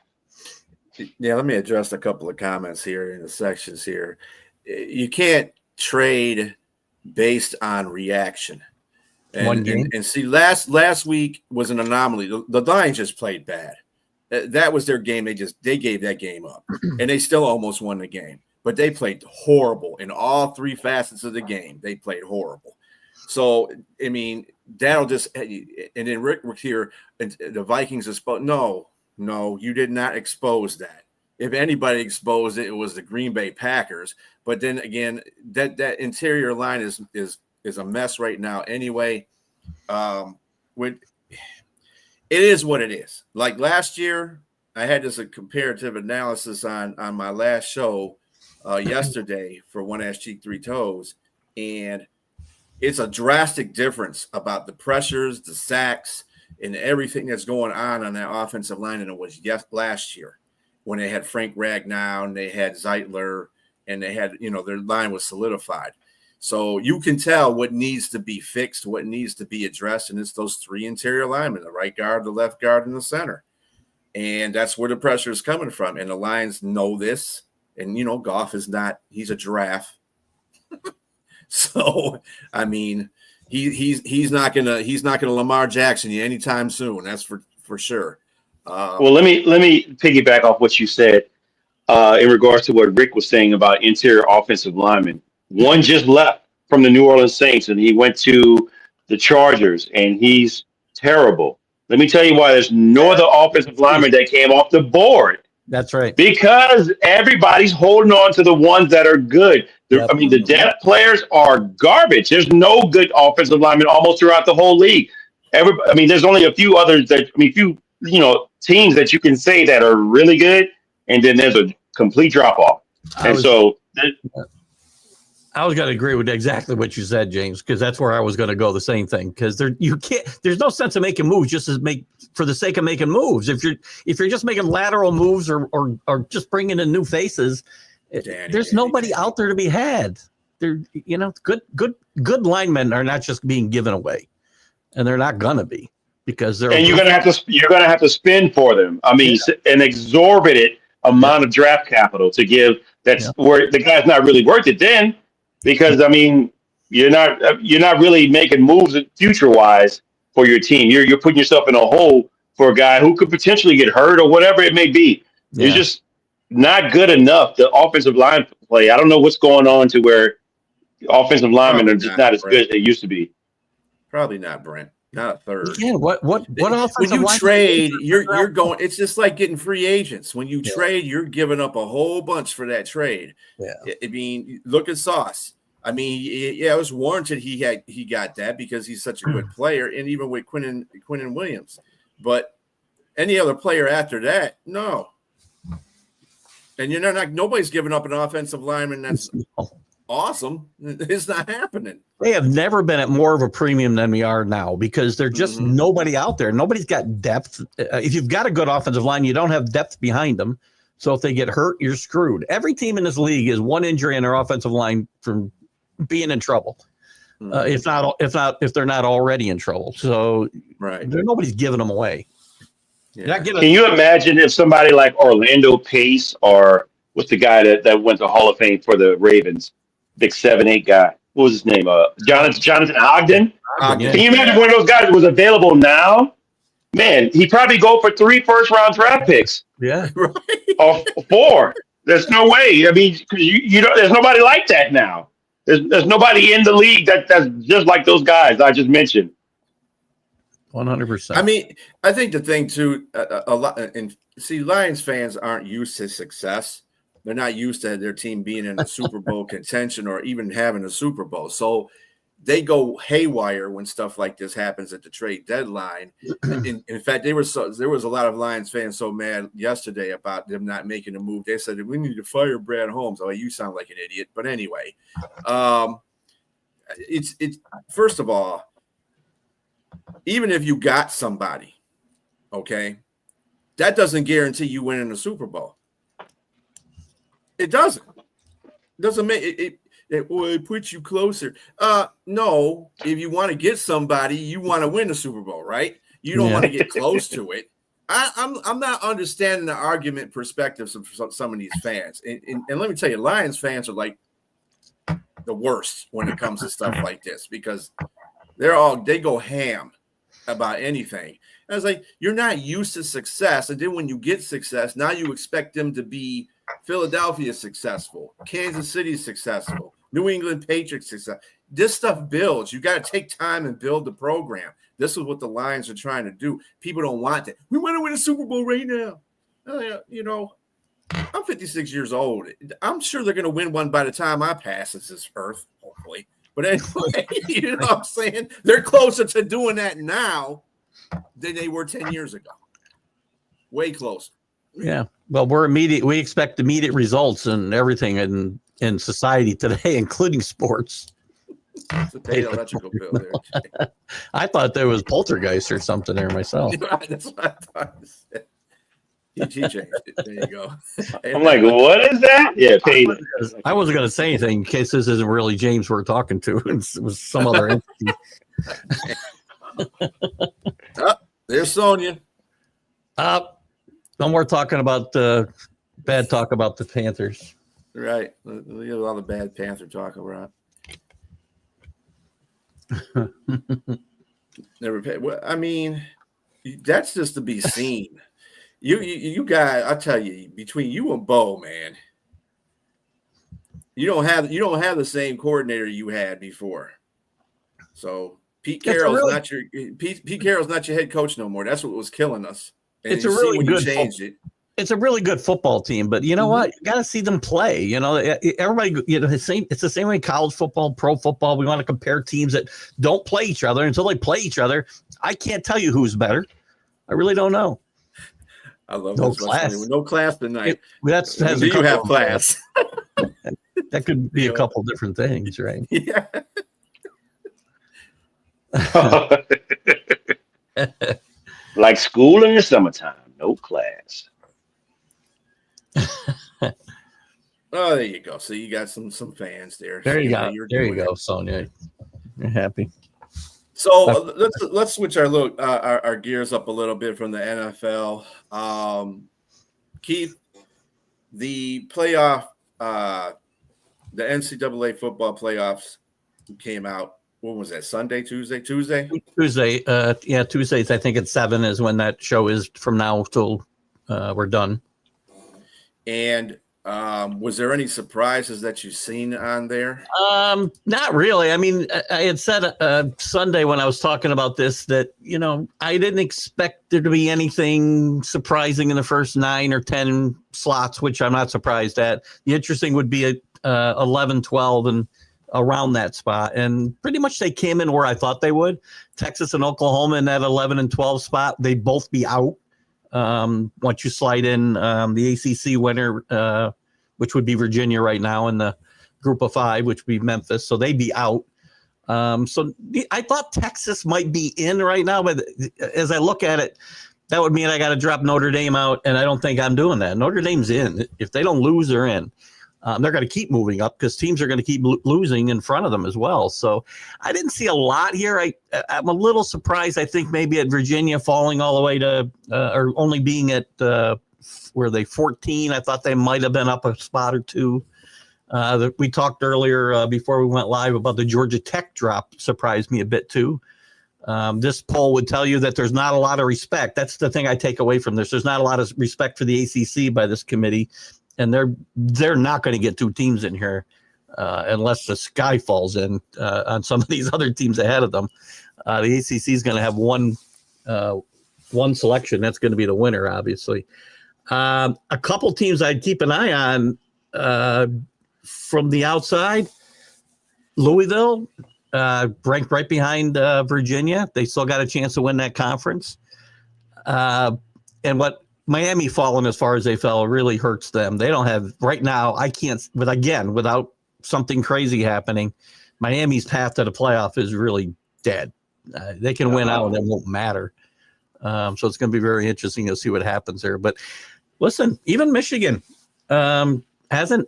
Yeah, let me address a couple of comments here in the sections here. You can't trade based on reaction. And see, last week was an anomaly. The Lions just played bad. That was their game. They gave that game up, and they still almost won the game. But they played horrible in all three facets of the game. They played horrible. So I mean, that'll just. And then Rick here, the Vikings exposed. No, you did not expose that. If anybody exposed it, it was the Green Bay Packers. But then again, that interior line is a mess right now. Anyway, when it is what it is. Like last year, I had this comparative analysis on my last show yesterday for One Ass Cheek Three Toes, and it's a drastic difference about the pressures, the sacks, and everything that's going on that offensive line than it was last year when they had Frank Ragnow and they had Zeitler and they had, their line was solidified. So you can tell what needs to be fixed, what needs to be addressed, and it's those three interior linemen, the right guard, the left guard, and the center. And that's where the pressure is coming from. And the Lions know this. And, Goff is not – he's a giraffe. So, I mean, he's not gonna Lamar Jackson you anytime soon. That's for sure. Well, let me piggyback off what you said in regards to what Rick was saying about interior offensive linemen. One just left from the New Orleans Saints, and he went to the Chargers, and he's terrible. Let me tell you why there's no other offensive lineman that came off the board. That's right. Because everybody's holding on to the ones that are good. Yep. I mean, the depth players are garbage. There's no good offensive linemen almost throughout the whole league. There's only a few others teams that you can say that are really good, and then there's a complete drop off. I was going to agree with exactly what you said, James, because that's where I was going to go. The same thing, because there's no sense of making moves just for the sake of making moves. If you're just making lateral moves or just bringing in new faces, there's nobody out there to be had. Good linemen are not just being given away, and they're not going to be because they're. And you're going to have to spend for them. I mean, an exorbitant amount of draft capital to give. That's where the guy's not really worth it then. Because I mean, you're not really making moves future wise for your team. You're putting yourself in a hole for a guy who could potentially get hurt or whatever it may be. Yeah. You're just not good enough. The offensive line play. I don't know what's going on to where offensive linemen are just not as good as they used to be. Probably not, Brent. Not a third. Yeah, what when you trade, you're going. It's just like getting free agents. When you trade, you're giving up a whole bunch for that trade. Yeah. I mean, look at Sauce. I mean, it was warranted he got that because he's such a good player, and even with Quinnen Williams. But any other player after that, no. And you're not nobody's giving up an offensive lineman that's awesome. It's not happening. They have never been at more of a premium than we are now because there's just nobody out there. Nobody's got depth. If you've got a good offensive line, you don't have depth behind them. So if they get hurt, you're screwed. Every team in this league is one injury in their offensive line from being in trouble. If they're not already in trouble. So nobody's giving them away. Yeah. Can you imagine if somebody like Orlando Pace or what's the guy that went to Hall of Fame for the Ravens, big 7'8" guy? What was his name? Jonathan Ogden. Can you imagine one of those guys was available now? Man, he'd probably go for 3 first-round draft picks. Yeah, or 4. There's no way. I mean, you know, there's nobody like that now. There's nobody in the league that's just like those guys I just mentioned. 100%. I mean, I think the thing too, a lot, and see, Lions fans aren't used to success. They're not used to their team being in a Super Bowl contention or even having a Super Bowl. So they go haywire when stuff like this happens at the trade deadline. In fact, there was a lot of Lions fans so mad yesterday about them not making a move. They said, we need to fire Brad Holmes. Oh, you sound like an idiot. But anyway, it's first of all, even if you got somebody, okay, that doesn't guarantee you winning a Super Bowl. It doesn't. Doesn't make it. It puts you closer. No, if you want to get somebody, you want to win the Super Bowl, right? You don't want to get close to it. I'm not understanding the argument perspectives of some of these fans. And let me tell you, Lions fans are like the worst when it comes to stuff like this because they go ham about anything. And I was like, you're not used to success. And then when you get success, now you expect them to be Philadelphia successful, Kansas City successful, New England Patriots successful. This stuff builds. You got to take time and build the program. This is what the Lions are trying to do. People don't want that. We want to win a Super Bowl right now. You know, I'm 56 years old. I'm sure they're going to win one by the time I pass this earth, hopefully. But anyway, you know what I'm saying? They're closer to doing that now than they were 10 years ago. Way closer. Yeah. Well, we expect immediate results in everything in society today, including sports. It's a paid electrical bill there. I thought there was poltergeist or something there myself. That's what I thought you said. He changed it. There you go. I'm like, what is that? Yeah, paid. I wasn't going to say anything in case this isn't really James we're talking to. It was some other entity. There's Sonia. No more talking about bad talk about the Panthers. Right. We have all the bad Panther talk around. Never pay. Well, I mean, that's just to be seen. You guys, I tell you, between you and Bo, man, you don't have the same coordinator you had before. So Pete Carroll's not your head coach no more. That's what was killing us. And it's a really good changed it. It's a really good football team, but you know what? You got to see them play. You know, everybody. You know, it's the same way in college football, pro football. We want to compare teams that don't play each other until they play each other. I can't tell you who's better. I really don't know. I love no this. class. No class tonight. Do you have class? That could be a couple different things, right? Yeah. Like school in the summertime, no class. Oh, there you go. So you got some fans there. There you so go. There you go, Sonia. You're happy. So let's switch our gears up a little bit from the NFL. Keith, the playoff, the NCAA football playoffs came out. What was that? Tuesday. Tuesdays. I think at 7 is when that show is from now till we're done. And was there any surprises that you've seen on there? Not really. I mean, I had said Sunday when I was talking about this that, you know, I didn't expect there to be anything surprising in the first 9 or 10 slots, which I'm not surprised at. The interesting would be at 11, 12, and around that spot. And pretty much they came in where I thought they would. Texas and Oklahoma in that 11 and 12 spot, they both be out. Once you slide in the ACC winner, which would be Virginia right now in the group of 5, which would be Memphis. So they'd be out. So I thought Texas might be in right now, but as I look at it, that would mean I got to drop Notre Dame out, and I don't think I'm doing that. Notre Dame's in. If they don't lose, they're in. They're going to keep moving up because teams are going to keep losing in front of them as well. So I didn't see a lot here. I'm a little surprised. I think maybe at Virginia falling all the way to or only being at were they 14? I thought they might have been up a spot or two. We talked earlier before we went live about the Georgia Tech drop. Surprised me a bit too. This poll would tell you that there's not a lot of respect. That's the thing I take away from this. There's not a lot of respect for the ACC by this committee. And they're not going to get 2 teams in here unless the sky falls in on some of these other teams ahead of them. The ACC is going to have one selection. That's going to be the winner, obviously. A couple teams I'd keep an eye on from the outside. Louisville, ranked right behind Virginia. They still got a chance to win that conference. And what Miami falling as far as they fell really hurts them. They don't have right now. I can't, but again, without something crazy happening, Miami's path to the playoff is really dead. They can win out and it won't matter. So it's going to be very interesting to see what happens there. But listen, even Michigan hasn't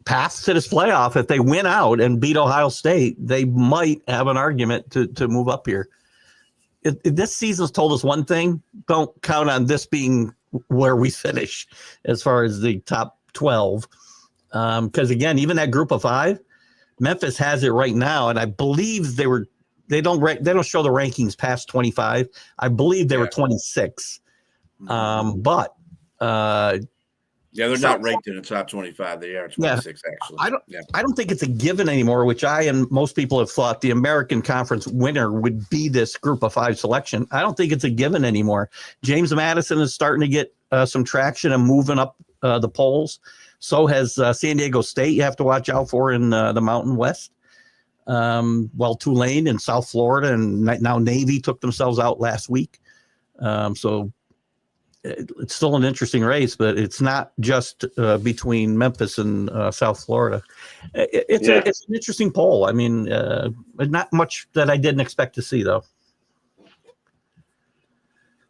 passed to this playoff. If they win out and beat Ohio State, they might have an argument to move up here. This season's told us one thing. Don't count on this being where we finish as far as the top 12. Because again, even that group of 5, Memphis has it right now. And I believe they don't show the rankings past 25. I believe they were 26. But they're not ranked in the top 25. They are 26 actually. I don't think it's a given anymore, which I and most people have thought the American Conference winner would be this group of 5 selection. I don't think it's a given anymore. James Madison is starting to get some traction and moving up the polls. So has San Diego State. You have to watch out for in the Mountain West. While Tulane and South Florida and now Navy took themselves out last week. So it's still an interesting race, but it's not just between Memphis and South Florida. It's an interesting poll. I mean, not much that I didn't expect to see, though.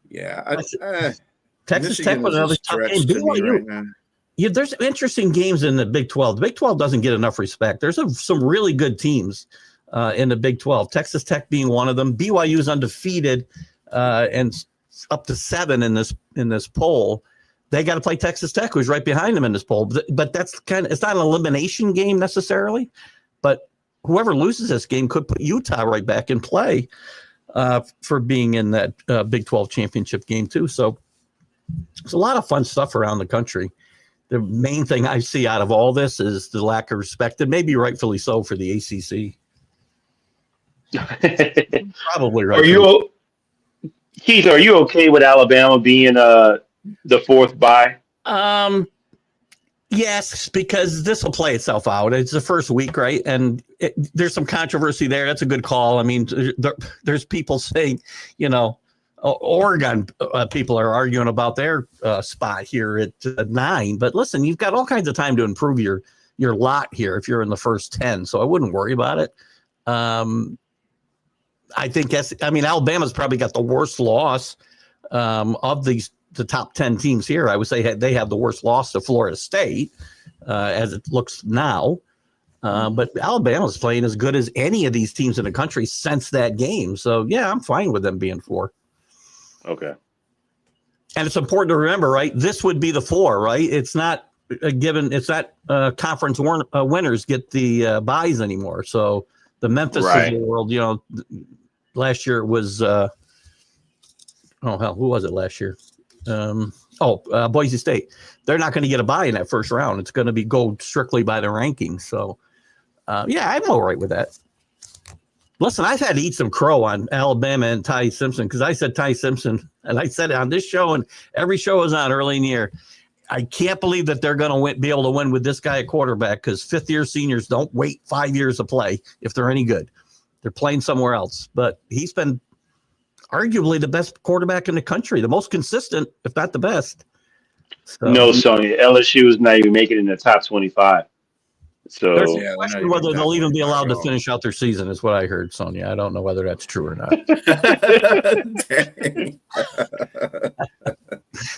Yeah. Texas Tech was another tough game. BYU. Yeah, there's interesting games in the Big 12. The Big 12 doesn't get enough respect. There's some really good teams in the Big 12. Texas Tech being one of them. BYU is undefeated and up to 7 in this poll. They got to play Texas Tech, who's right behind them in this poll. But that's it's not an elimination game necessarily. But whoever loses this game could put Utah right back in play for being in that Big 12 championship game too. So There's a lot of fun stuff around the country. The main thing I see out of all this is the lack of respect, and maybe rightfully so, for the ACC. Probably right. Are you, Keith? Are you okay with Alabama being the fourth bye? Yes, because this will play itself out. It's the first week, right? And there's some controversy there. That's a good call. I mean, there's people saying, Oregon people are arguing about their spot here at 9. But listen, you've got all kinds of time to improve your lot here if you're in the first 10. So I wouldn't worry about it. I think Alabama's probably got the worst loss of the top 10 teams here. I would say they have the worst loss to Florida State as it looks now. But Alabama's playing as good as any of these teams in the country since that game. So, yeah, I'm fine with them being 4. Okay. And it's important to remember, right? This would be the 4, right? It's not a given. It's not conference winners get the buys anymore. So the Memphis of the world, last year it was, who was it last year? Boise State. They're not going to get a bye in that first round. It's going to go strictly by the rankings. So, I'm all right with that. Listen, I've had to eat some crow on Alabama and Ty Simpson because I said Ty Simpson, and I said it on this show and every show was on early in the year. I can't believe that they're going to be able to win with this guy at quarterback because fifth-year seniors don't wait 5 years to play if they're any good. They're playing somewhere else. But he's been arguably the best quarterback in the country, the most consistent, if not the best. So, no, Sonya, LSU is not even making it in the top 25. So there's a question whether they'll even be allowed to finish out their season is what I heard, Sonia. I don't know whether that's true or not.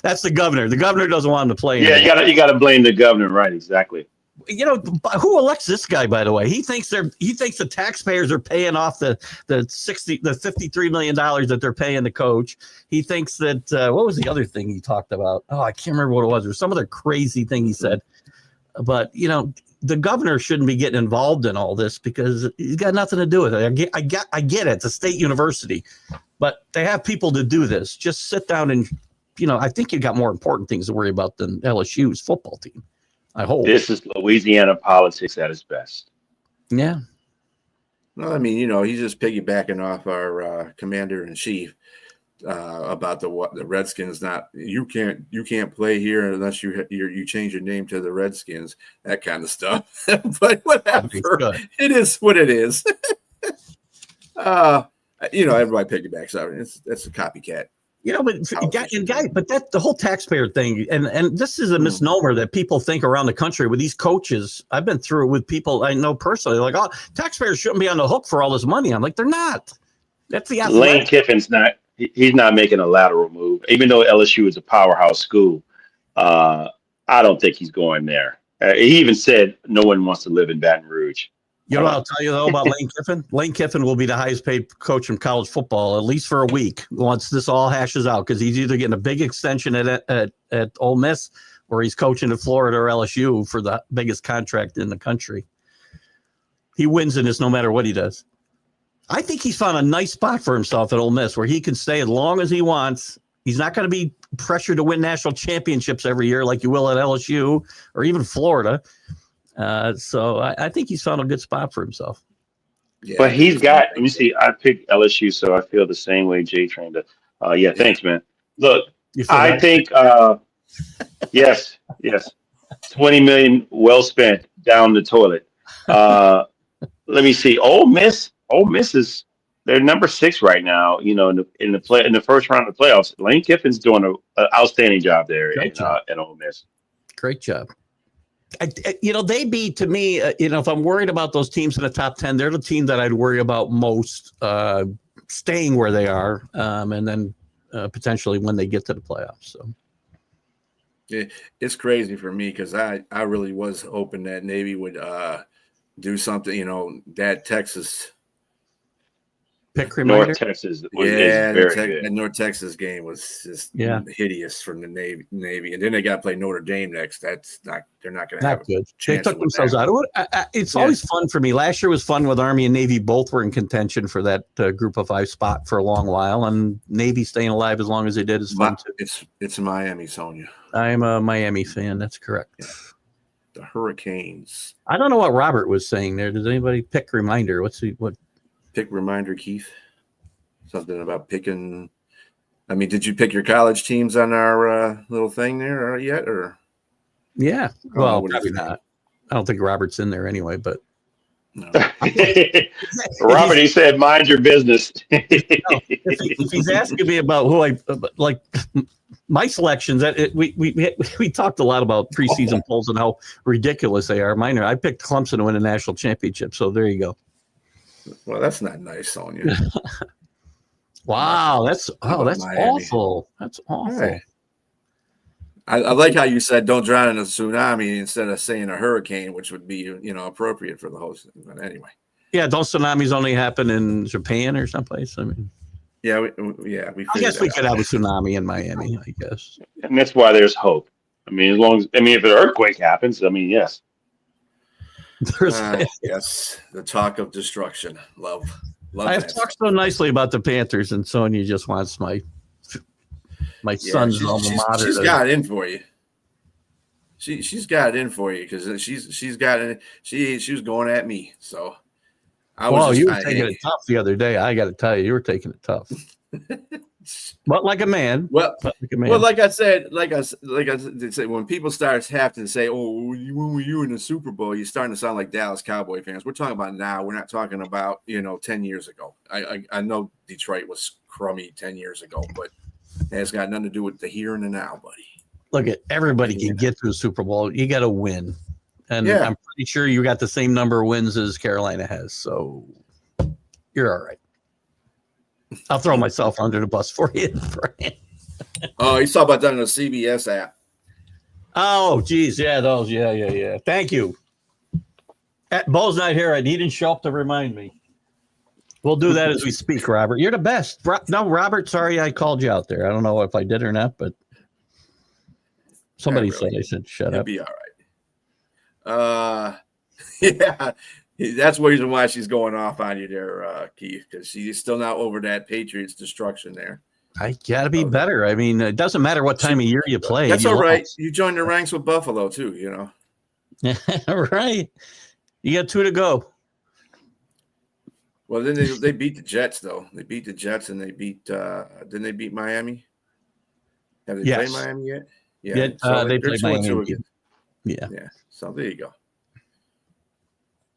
That's the governor. The governor doesn't want him to play. Yeah, you got to blame the governor, right? Exactly. Who elects this guy? By the way, he thinks the taxpayers are paying off the $53 million that they're paying the coach. He thinks that what was the other thing he talked about? Oh, I can't remember what it was. Or some other crazy thing he said. But the governor shouldn't be getting involved in all this because he's got nothing to do with it. I get it. It's a state university, but they have people to do this. Just sit down and, I think you got more important things to worry about than LSU's football team. I hope. This is Louisiana politics at its best. Yeah. Well, he's just piggybacking off our commander in chief about the Redskins. You can't play here unless you change your name to the Redskins, that kind of stuff. But whatever, it is what it is. Everybody piggybacks out. That's a copycat. But that the whole taxpayer thing, and this is a misnomer that people think around the country with these coaches. I've been through it with people I know personally. Like, oh, taxpayers shouldn't be on the hook for all this money. I'm like, they're not. That's the Lane Kiffin's not. He's not making a lateral move, even though LSU is a powerhouse school. I don't think he's going there. He even said no one wants to live in Baton Rouge. I'll tell you, though, about Lane Kiffin. Lane Kiffin will be the highest paid coach in college football, at least for a week, once this all hashes out, because he's either getting a big extension at Ole Miss or he's coaching at Florida or LSU for the biggest contract in the country. He wins in this no matter what he does. I think he's found a nice spot for himself at Ole Miss where he can stay as long as he wants. He's not going to be pressured to win national championships every year like you will at LSU or even Florida. So I think he's found a good spot for himself. Yeah, but he's got, let me see, I picked LSU, so I feel the same way JTrain does. Thanks, man. Look, I think, yes, 20 million well spent down the toilet. Let me see. Ole Miss is, they're number 6 right now, in the first round of the playoffs. Lane Kiffin's doing an outstanding job there at Ole Miss. Great job. They be, to me, if I'm worried about those teams in the top 10, they're the team that I'd worry about most staying where they are, and then potentially when they get to the playoffs. So it's crazy for me because I really was hoping that Navy would do something. That Texas pick reminder. North Texas is Yeah, very good. the North Texas game was just hideous from the Navy, and then they got to play Notre Dame next. That's not. They're not going to have Not good. a chance. They took themselves out of it. It's always fun for me. Last year was fun with Army and Navy. Both were in contention for that group of 5 spot for a long while, and Navy staying alive as long as they did is fun too. It's Miami, Sonia. I'm a Miami fan. That's correct. Yeah. The Hurricanes. I don't know what Robert was saying there. Does anybody pick reminder? What pick reminder, Keith? Something about picking. I mean, did you pick your college teams on our little thing there yet? Or yeah, well, probably not. I don't think Robert's in there anyway. But no. Robert, he said, "Mind your business." if he's asking me about who I like. My selections, we talked a lot about preseason polls and how ridiculous they are. Mine I picked Clemson to win a national championship, so there you go. Well, that's not nice, Sonia. Wow, that's awful. That's awful. Hey. I like how you said "don't drown in a tsunami" instead of saying a hurricane, which would be appropriate for the host. But anyway, yeah, don't tsunamis only happen in Japan or someplace? I mean. Yeah, we I guess we could have a tsunami in Miami, I guess. And that's why there's hope. I mean, if an earthquake happens, I mean, yes. Yes, the talk of destruction. Love I have talked so nicely about the Panthers, and Sonia just wants my son's alma mater. She's got it in for you. She's got it in for you because she's got it. She was going at me, so. You were taking it tough the other day. I got to tell you were taking it tough. But like a man. Well, like I said, when people start having to say, "Oh, when were you in the Super Bowl?" You're starting to sound like Dallas Cowboy fans. We're talking about now. We're not talking about 10 years ago. I know Detroit was crummy 10 years ago, but it's got nothing to do with the here and the now, buddy. Look, everybody can get to the Super Bowl. You got to win. And I'm pretty sure you got the same number of wins as Carolina has. So you're all right. I'll throw myself under the bus for you. Oh, you saw about that on the CBS app. Oh, geez. Yeah, those. Yeah. Thank you. Bo's not here. He didn't show up to remind me. We'll do that as we speak, Robert. You're the best. No, Robert, sorry I called you out there. I don't know if I did or not, but somebody said I said shut up. Be all right. Yeah, that's the reason why she's going off on you there, Keith, because she's still not over that Patriots destruction there. I gotta be better. I mean, it doesn't matter what time of year you play. That's all right. You joined the ranks with Buffalo too, Right. You got 2 to go. Well, then they beat the Jets though. They beat the Jets and they beat. Didn't they beat Miami? Have they played Miami yet? Yeah. So they played Miami again. Yeah. So there you go.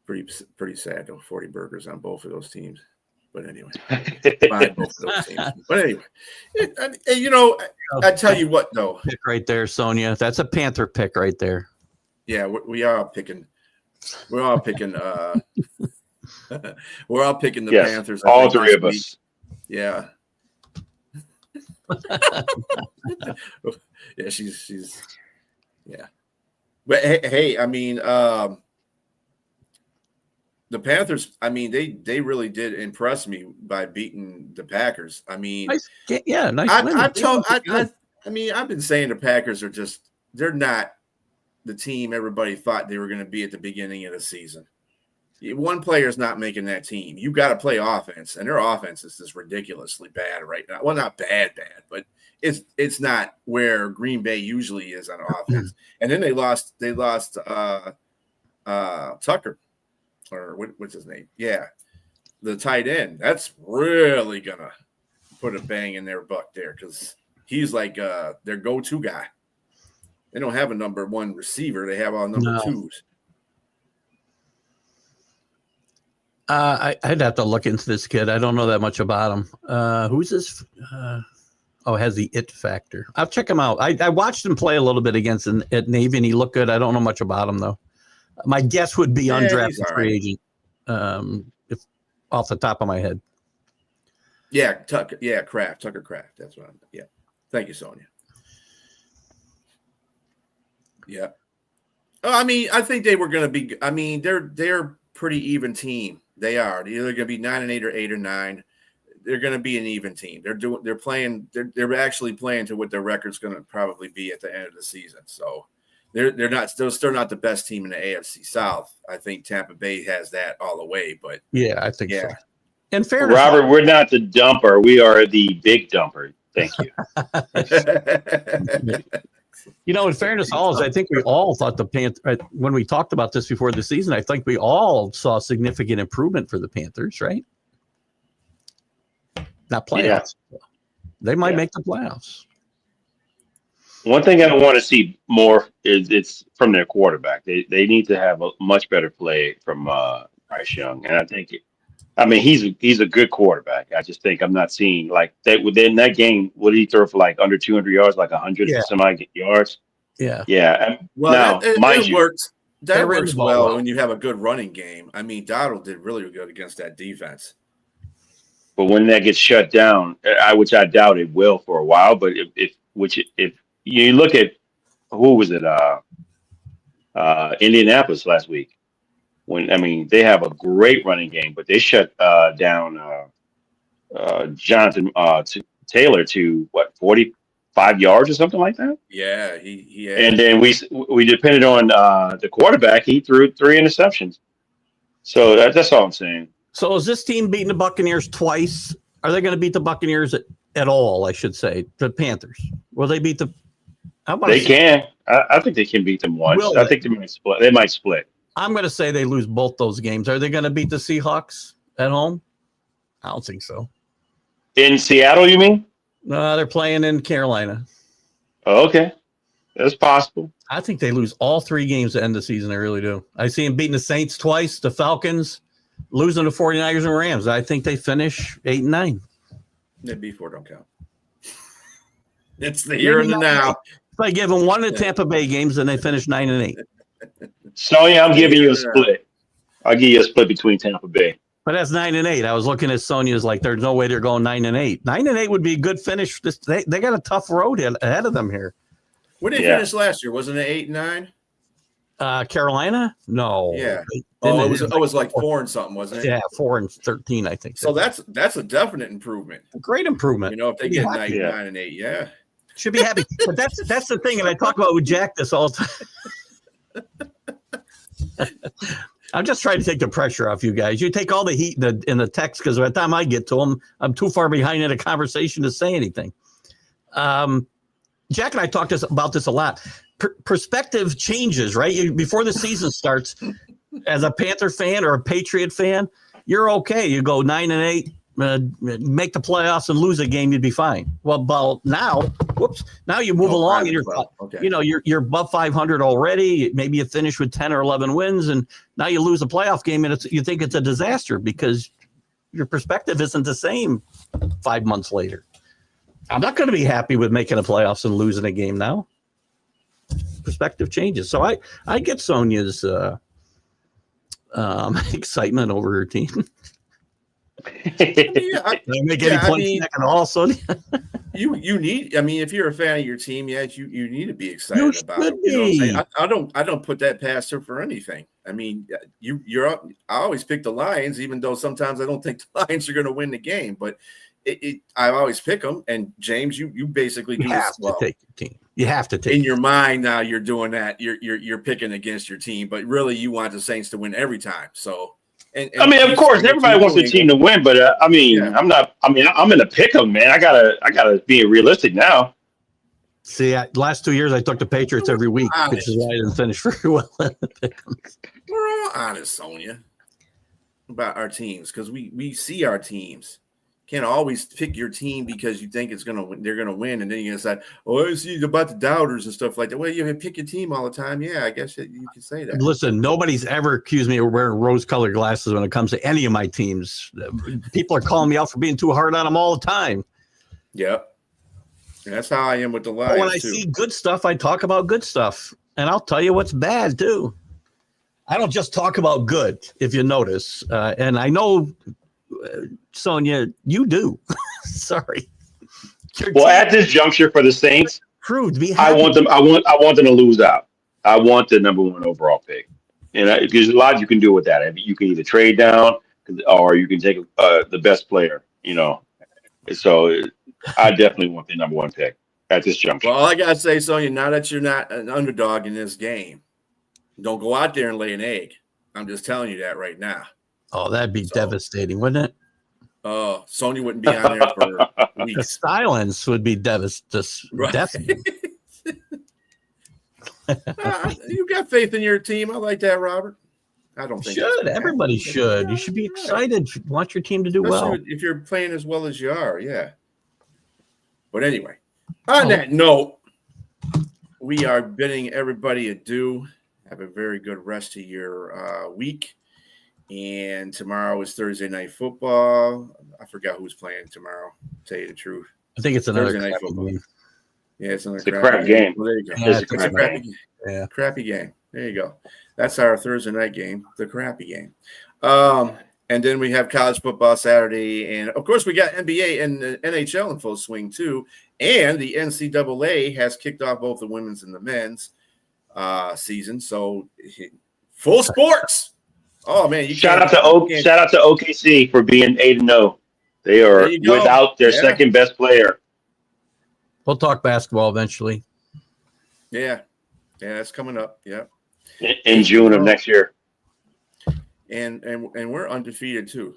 Pretty sad though. 40 burgers on both of those teams. But anyway, both of those teams. But anyway, I tell you what though. Pick right there, Sonia. That's a Panther pick right there. Yeah, we are picking. We're all picking. We're all picking the Panthers. All 3 of us. Yeah. Yeah, she's. Yeah. But hey, I mean, the Panthers. I mean, they really did impress me by beating the Packers. I mean, nice win. I mean, I've been saying the Packers they're not the team everybody thought they were going to be at the beginning of the season. One player's not making that team. You got to play offense, and their offense is just ridiculously bad right now. Well, not bad, but it's not where Green Bay usually is on offense. And then they lost Tucker, or what's his name? Yeah, the tight end. That's really gonna put a bang in their butt there because he's like their go-to guy. They don't have a number 1 receiver. They have all number 2s. I'd have to look into this kid. I don't know that much about him. Who's this? Has the it factor. I'll check him out. I watched him play a little bit at Navy, and he looked good. I don't know much about him, though. My guess would be undrafted free agent, if off the top of my head. Yeah, Tucker Kraft. That's what I'm. Yeah. Thank you, Sonia. Yeah. I mean, I think they were going to be. I mean, they're pretty even team. They are. They're either going to be 9-8 or 8-9. they're going to be an even team. They're actually playing to what their record's going to probably be at the end of the season. So they're still not the best team in the AFC South. I think Tampa Bay has that all the way, but yeah, I think so. In fairness, Robert, we're not the dumper. We are the big dumper. Thank you. in fairness, I think we all thought the Panthers, when we talked about this before the season, I think we all saw significant improvement for the Panthers, right? Not playoffs. Yeah. They might make the playoffs. One thing I want to see more is it's from their quarterback. They need to have a much better play from Bryce Young, and I think he's a good quarterback. I just think I'm not seeing like that within that game. What did he throw for like under 200 yards, like 100 some odd yards? Yeah. Well, it works. That works well when you have a good running game. I mean, Donald did really good against that defense. But when that gets shut down, which I doubt it will for a while, but if you look at who was it, Indianapolis last week, they have a great running game, but they shut down Jonathan Taylor to 45 yards or something like that. Yeah, he had. And then we depended on the quarterback. He threw 3 interceptions. So that's all I'm saying. So is this team beating the Buccaneers twice? Are they going to beat the Buccaneers at all, I should say, the Panthers? Will they beat the – They can. I think they can beat them once. I think they might split. I'm going to say they lose both those games. Are they going to beat the Seahawks at home? I don't think so. In Seattle, you mean? No, they're playing in Carolina. Oh, okay. That's possible. I think they lose all 3 games to end the season. I really do. I see them beating the Saints twice, the Falcons – losing to 49ers and Rams. I think they finish 8-9. The before don't count. It's the here and the now. If I give them one of the Tampa Bay games, then they finish 9-8. Sonya, I'm giving you a split. I'll give you a split between Tampa Bay. But that's 9-8. I was looking at Sonia's like, there's no way they're going 9-8. 9-8 would be a good finish. They got a tough road ahead of them here. Where did they finish last year? Wasn't it 8-9? Carolina? No. Yeah. It was like 4 and something, wasn't it? Yeah, 4-13, I think. So that's a definite improvement. A great improvement. If they get 9-8, yeah. Should be happy. But that's the thing, and I talk about with Jack this all the time. I'm just trying to take the pressure off you guys. You take all the heat in the text because by the time I get to them, I'm too far behind in a conversation to say anything. Jack and I talked about this a lot. Perspective changes, right? Before the season starts, as a Panther fan or a Patriot fan, you're okay. You go 9-8, make the playoffs and lose a game, you'd be fine. Well, now you move along and you're above 500 already. Maybe you finish with 10 or 11 wins, and now you lose a playoff game and you think it's a disaster because your perspective isn't the same 5 months later. I'm not going to be happy with making the playoffs and losing a game now. Perspective changes. So I get Sonia's excitement over her team. Make any points at all, Sonia? you need. If you're a fan of your team, you need to be excited about it. I don't put that past her for anything. You're up. I always pick the Lions, even though sometimes I don't think the Lions are going to win the game. But I always pick them. And James, you basically do have to take your team. You have to take in your mind now. You're doing that. You're picking against your team, but really you want the Saints to win every time. So, and of course, everybody wants the team to win, but I'm not. I'm in a pick 'em, man. I gotta be realistic now. See, last 2 years I took the Patriots every week, which is why I didn't finish very well. We're all honest, Sonia, about our teams because we see our teams. Can't always pick your team because you think they're gonna win, and then you decide, I see about the doubters and stuff like that. Well, you pick your team all the time. Yeah, I guess you can say that. Listen, nobody's ever accused me of wearing rose-colored glasses when it comes to any of my teams. People are calling me out for being too hard on them all the time. Yep. That's how I am with the Lions. When I see good stuff, I talk about good stuff, and I'll tell you what's bad too. I don't just talk about good, if you notice, and I know. Sonia, you do. Sorry. Well, at this juncture for the Saints, I want them. I want them to lose out. I want the number 1 overall pick, and there's a lot you can do with that. You can either trade down, or you can take the best player. So I definitely want the number one pick at this juncture. Well, all I gotta say, Sonya, now that you're not an underdog in this game, don't go out there and lay an egg. I'm just telling you that right now. Oh, that'd be devastating, wouldn't it? Oh, Sonya wouldn't be on there for The weeks. silence would be deafening. You got faith in your team. I like that, Robert. I don't think Should. Everybody should. You should be excited. Want your team to do well. Especially if you're playing as well as you are, yeah. But anyway, on that note, we are bidding everybody adieu. Have a very good rest of your week. And tomorrow is Thursday Night Football. I forgot who's playing tomorrow, to tell you the truth. I think it's another Thursday Night crappy Football. game. Yeah, it's another crap game. Well, there you go. Yeah, It's a crap game. Yeah. Crappy game. There you go. That's our Thursday night game, the crappy game. And then we have college football Saturday. And, of course, we got NBA and the NHL in full swing, too. And the NCAA has kicked off both the women's and the men's season. So, full sports. Oh, man. Shout out to OKC for being 8-0. They are without their second best player. We'll talk basketball eventually. Yeah. Yeah, that's coming up. Yeah. In June of next year. And we're undefeated too,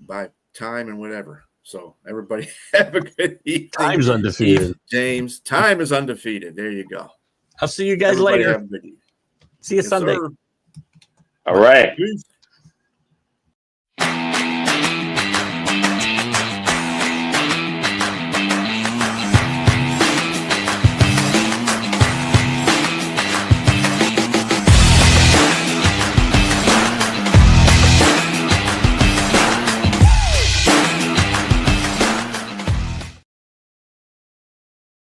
by time and whatever. So everybody have a good evening. Time's undefeated. James, time is undefeated. There you go. I'll see you guys Everybody later. have a good evening. See you Sunday. Sir. All right. Peace.